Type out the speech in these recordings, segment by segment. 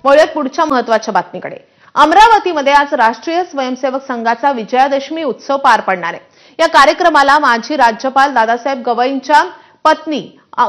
वळूयात पुढच्या महत्त्वाच्या बातमीकडे। अमरावतीमध्ये आज राष्ट्रीय स्वयंसेवक संघाचा विजयादशमी उत्सव पार पडणार आहे। या कार्यक्रमाला माजी राज्यपाल दादासाहेब गवईंच्या पत्नी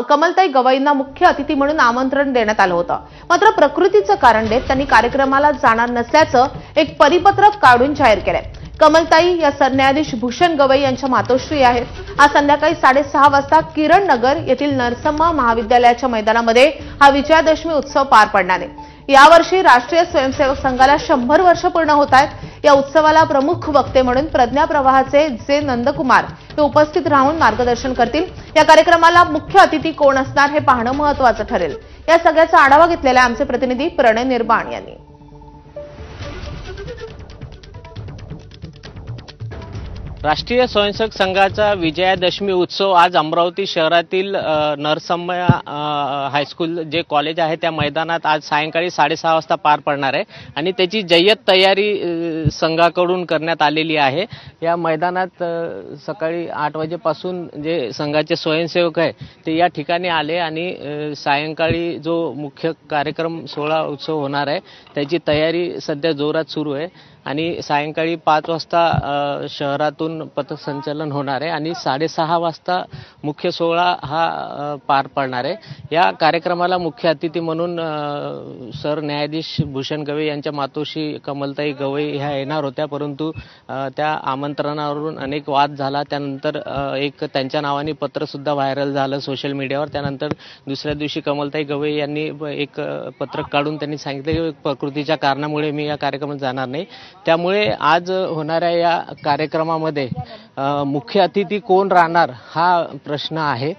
कमलताई गवईंना मुख्य अतिथी म्हणून आमंत्रण देण्यात आलं होतं। मात्र प्रकृतीचं कारण देत त्यांनी कार्यक्रमाला जाणार नसल्याचं एक परिपत्रक काढून जाहीर केलंय। कमलताई या सरन्यायाधीश भूषण गवई यांच्या मातोश्री आहेत। आज संध्याकाळी 6:30 वाजता किरण नगर येथील नरसम्मा महाविद्यालयाच्या मैदानामध्ये हा विजयादशमी उत्सव पार पडणार आहे। यावर्षी राष्ट्रीय स्वयंसेवक संघाला 100 वर्ष पूर्ण होत आहेत। या उत्सवाला प्रमुख वक्ते म्हणून प्रज्ञा प्रवाहाचे जे नंदकुमार हे उपस्थित राहून मार्गदर्शन करतील। या कार्यक्रमाला मुख्य अतिथी कोण असणार हे पाहणं महत्त्वाचं ठरेल। या सगळ्याचा आढावा घेतलेला आमचे प्रतिनिधी प्रणय निर्बाण यांनी। राष्ट्रीय स्वयंसेवक संघाचा विजयादशमी उत्सव आज अमरावती शहरातील नरसम्मा हायस्कूल जे कॉलेज आहे त्या मैदानात आज सायंकाळी 6:30 वाजता पार पडणार आहे आणि त्याची जय्यत तयारी संघाकडून करण्यात आलेली आहे। या मैदानात सकाळी 8 वाजेपासून जे संघाचे स्वयंसेवक आहे ते या ठिकाणी आले आणि सायंकाळी जो मुख्य कार्यक्रम सोहळा उत्सव होणार आहे त्याची तयारी सध्या जोरात सुरू आहे आणि सायंकाळी 5 वाजता शहरातून पथसंचलन होणार आहे आणि 6:30 वाजता मुख्य सोहळा हा पार पडणार आहे। या कार्यक्रमाला मुख्य अतिथी म्हणून सरन्यायाधीश भूषण गवई यांच्या मातोश्री कमलताई गवई ह्या येणार होत्या, परंतु त्या आमंत्रणावरून अनेक वाद झाला। त्यानंतर एक त्यांच्या नावाने पत्र सुद्धा व्हायरल झालं सोशल मीडियावर। त्यानंतर दुसऱ्या दिवशी कमलताई गवई यांनी एक पत्रक काढून त्यांनी सांगितले की प्रकृतीच्या कारणामुळे मी या कार्यक्रमात जाणार नाही। त्यामुळे आज होणाऱ्या या कार्यक्रमामध्ये मुख्य अतिथी कोण राहणार हा प्रश्न आहे,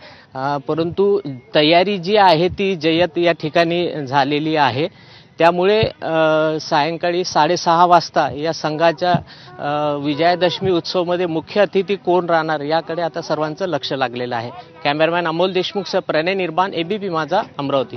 परंतु तयारी जी आहे ती जय्यत या ठिकाणी झालेली आहे। त्यामुळे सायंकाळी 6:30 वाजता या संघाच्या विजयादशमी उत्सवमध्ये मुख्य अतिथी कोण राहणार याकडे आता सर्वांचं लक्ष लागलेलं आहे। कॅमेरामॅन अमोल देशमुख सह प्रणय निर्बाण, एबीपी माझा, अमरावती।